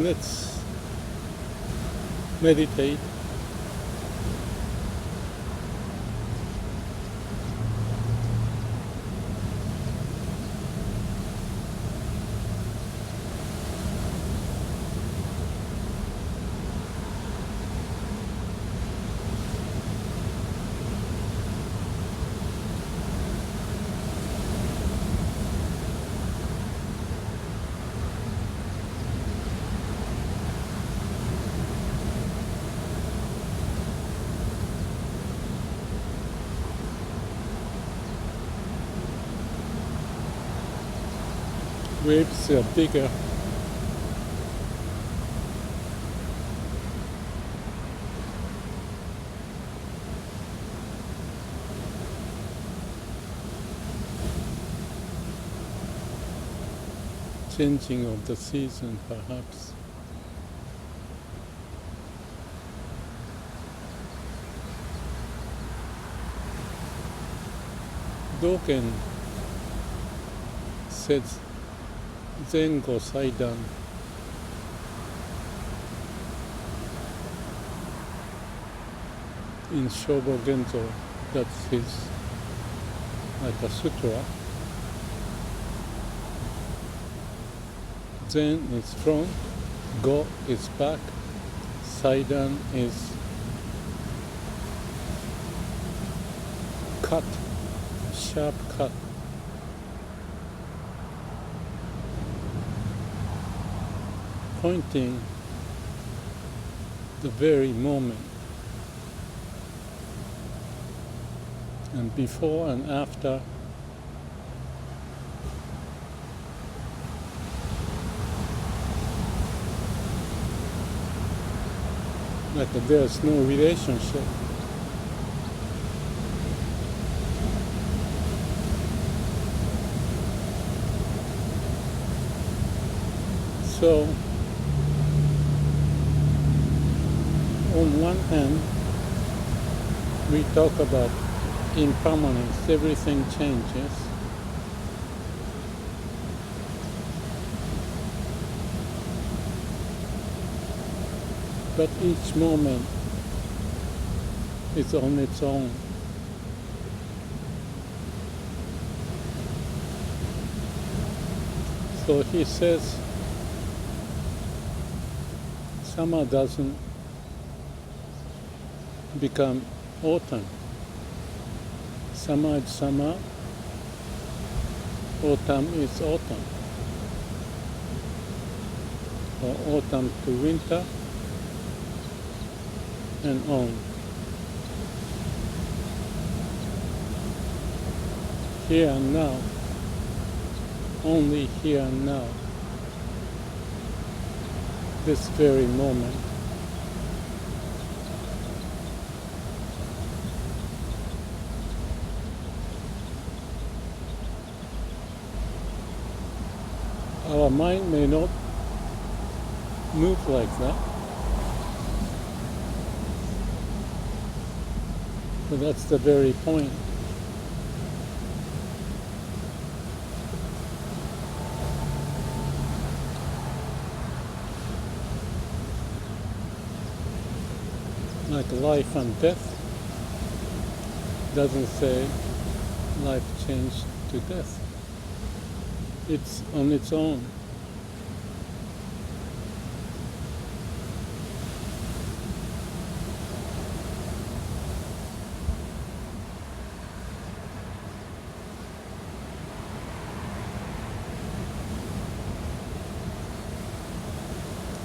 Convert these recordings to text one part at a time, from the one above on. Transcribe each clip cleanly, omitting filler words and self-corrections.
Let's meditate. Waves are bigger. Changing of the season, perhaps. Dogen says Zengo Saidan. In Shobo Genzo, that's his, like a sutra. Zen is front, Go is back, Saidan is cut, sharp cut. Pointing the very moment, and before and after, like there's no relationship. So on one hand, we talk about impermanence, everything changes. But each moment is on its own. So he says, summer doesn't become autumn. Summer is summer, autumn is autumn, or autumn to winter, and on. Here and now, only here and now, this very moment. Our mind may not move like that, but that's the very point. Like life and death doesn't say life changed to death. It's on its own.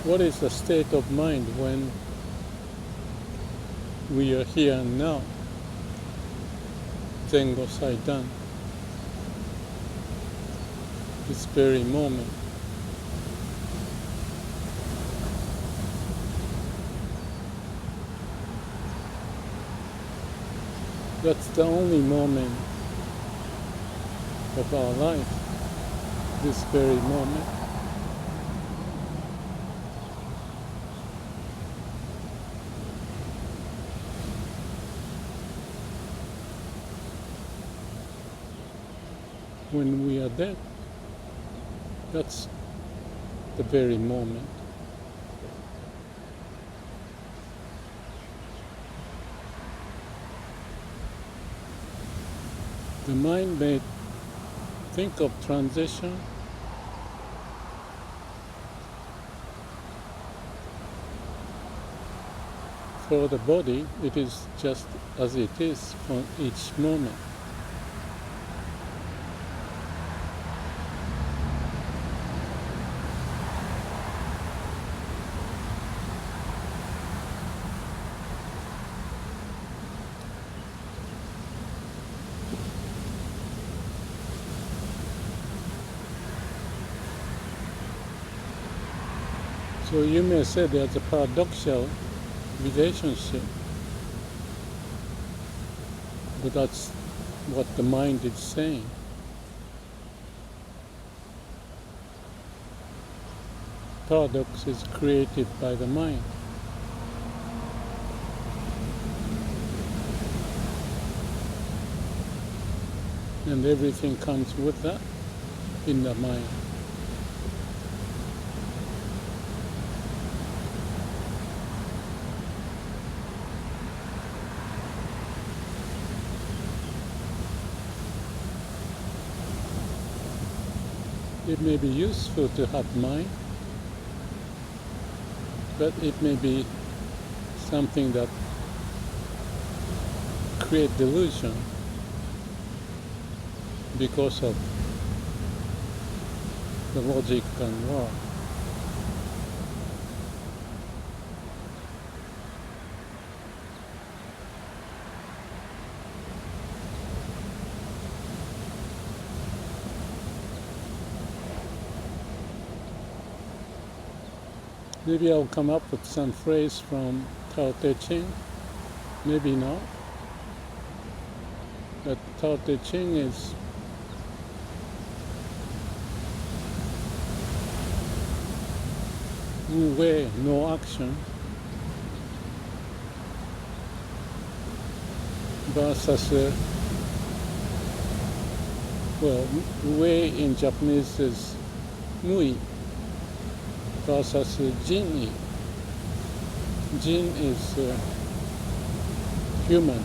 What is the state of mind when we are here and now? Zengo Saidan. This very moment. That's the only moment of our life, this very moment. When we are dead, that's the very moment. The mind may think of transition for the body. It is just as it is for each moment. So you may say there's a paradoxical relationship, but that's what the mind is saying. Paradox is created by the mind. And everything comes with that in the mind. It may be useful to have mind, but it may be something that creates delusion because of the logic and law. Maybe I'll come up with some phrase from Tao Te Ching, maybe not. But Tao Te Ching is Wu Wei, no action, versus, Wu Wei in Japanese is Mui, versus Jin-I. Jin is human.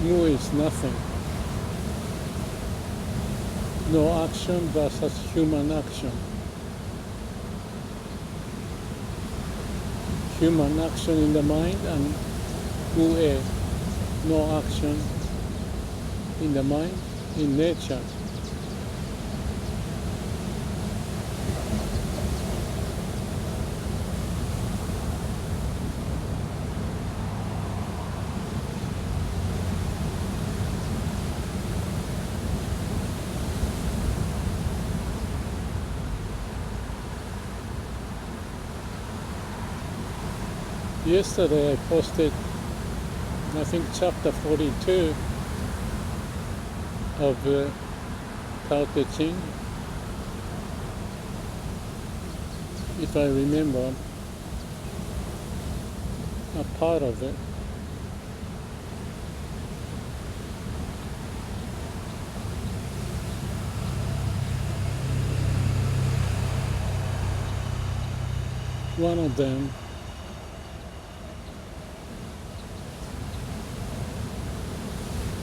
Mu is nothing. No action versus human action. Human action in the mind and Wu-e, no action in the mind, in nature. Yesterday I posted, I think, chapter 42 of Tao Te Ching, if I remember a part of it. One of them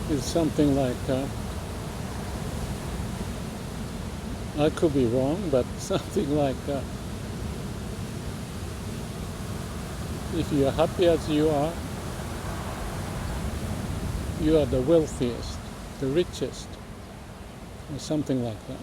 is something like, I could be wrong, but something like, if you're happy as you are the wealthiest, the richest, or something like that.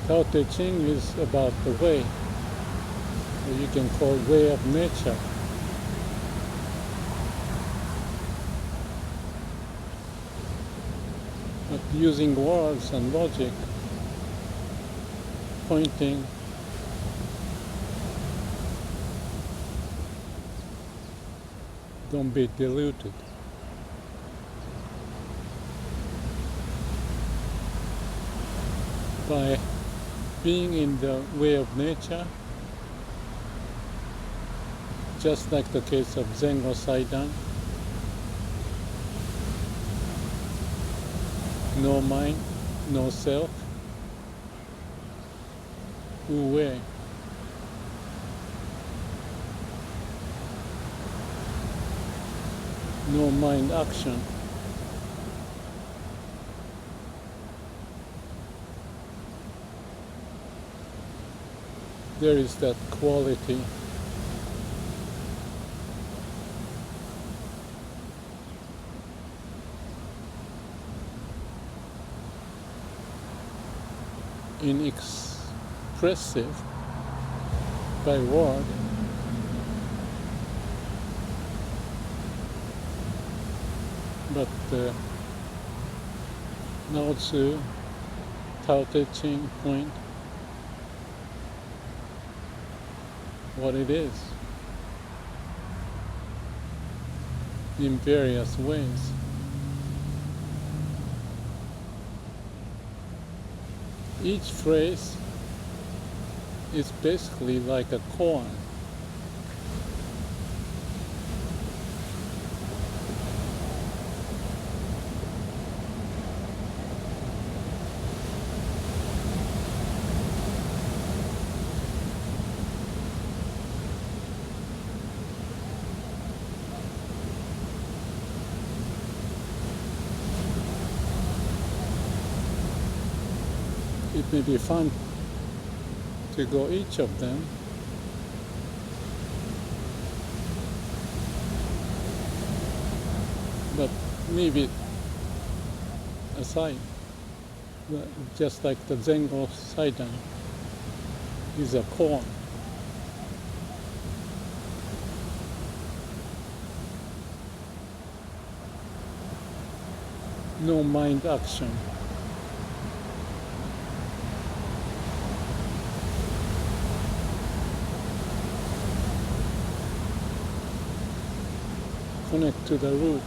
Tao Te Ching is about the way, or you can call way of nature. But using words and logic, pointing, don't be deluded. By being in the way of nature, just like the case of Zengo Saidan, no mind, no self, Wu Wei. No mind action. There is that quality. Inexpressive by word, but Lao Tzu, Tao Te Ching point what it is in various ways. Each phrase is basically like a koan. It may be fun to go each of them, but leave it aside. Just like the Zengo Saidan is a koan. No mind action. Connect to the root.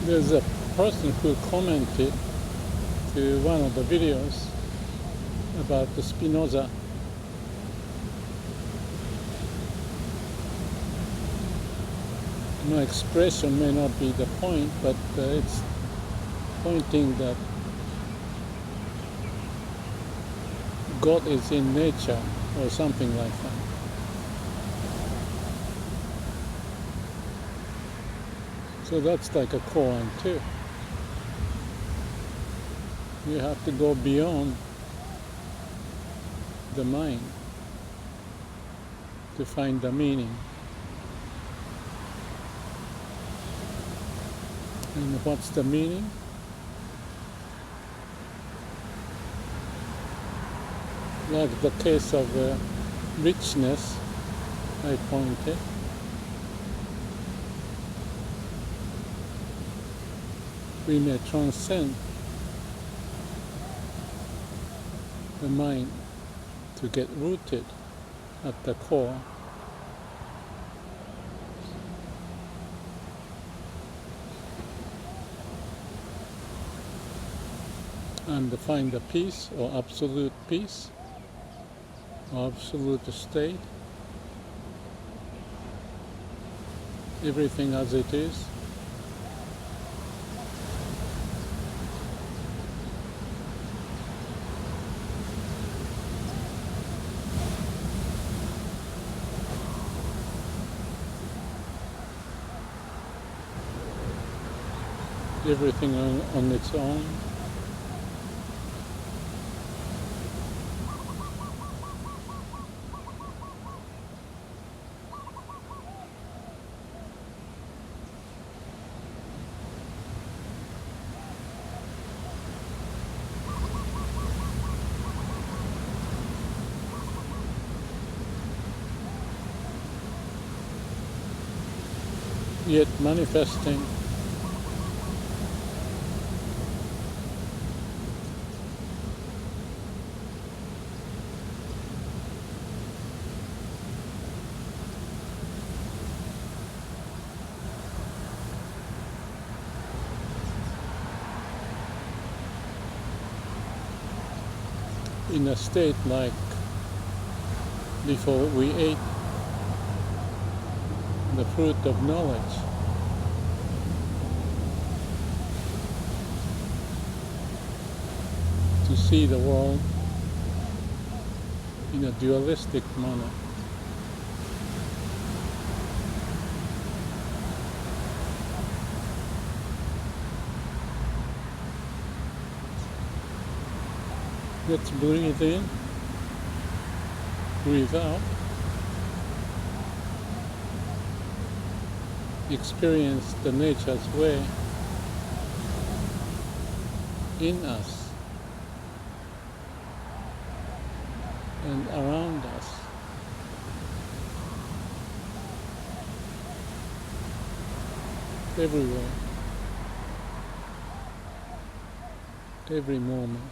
There's a person who commented to one of the videos about the Spinoza. My expression may not be the point, but it's pointing that God is in nature or something like that. So that's like a koan too. You have to go beyond the mind to find the meaning. And what's the meaning? Like the case of richness, I pointed. We may transcend the mind to get rooted at the core. And find the peace or absolute peace, or absolute state, everything as it is. Everything on its own. Yet manifesting. in a state like before we ate the fruit of knowledge. To see the world in a dualistic manner. Let's breathe in, breathe out, experience the nature's way in us and around us. Everywhere, every moment.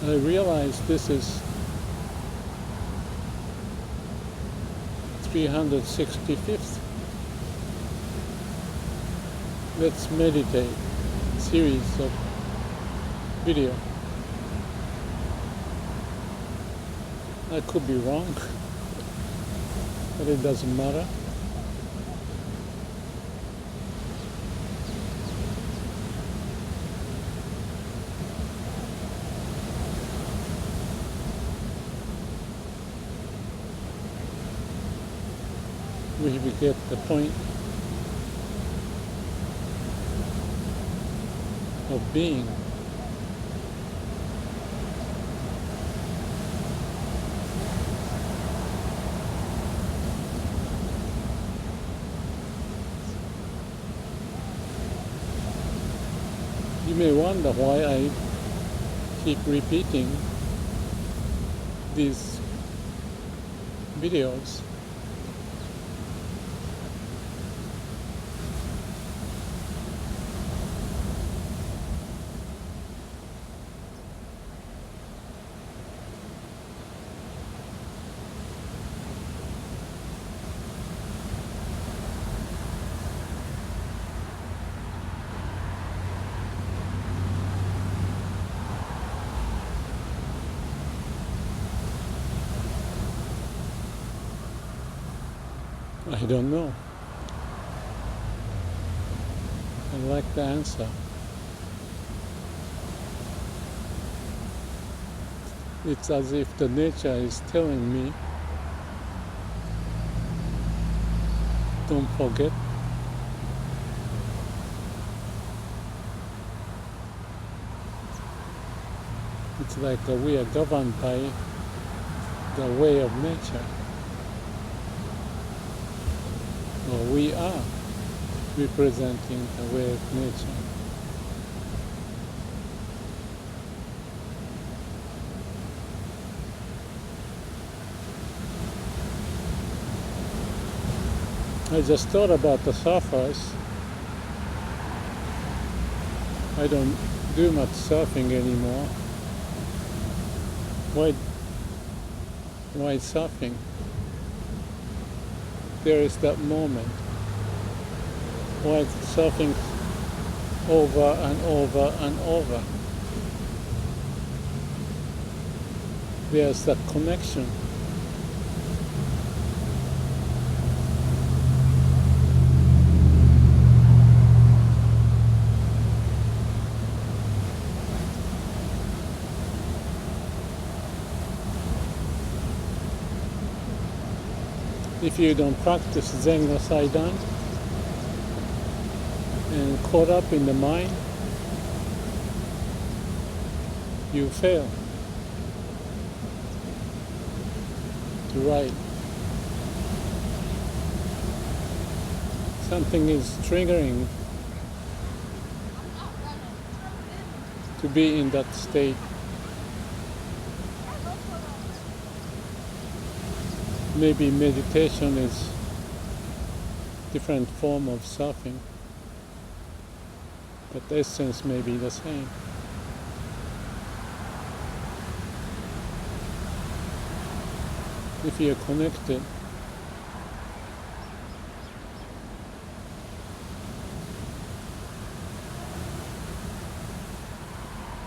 I realize this is 365th Let's Meditate series of video. I could be wrong, but it doesn't matter. We get the point of being. You may wonder why I keep repeating these videos. I don't know. I like the answer. It's as if the nature is telling me, don't forget. It's like we are governed by the way of nature. Or we are representing the way of nature. I just thought about the surfers. I don't do much surfing anymore. Why surfing? There is that moment. Why surfing over and over and over? There's that connection. If you don't practice Zen no Saidan and caught up in the mind, you fail to write. Something is triggering to be in that state. Maybe meditation is different form of surfing, but the essence may be the same. If you're connected,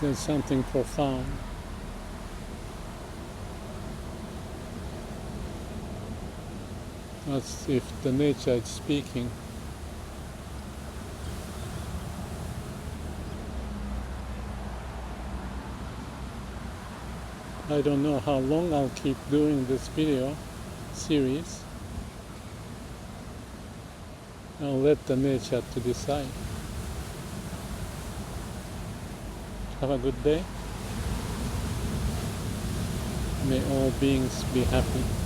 there's something profound. As if the nature is speaking. I don't know how long I'll keep doing this video series. I'll let the nature to decide. Have a good day. May all beings be happy.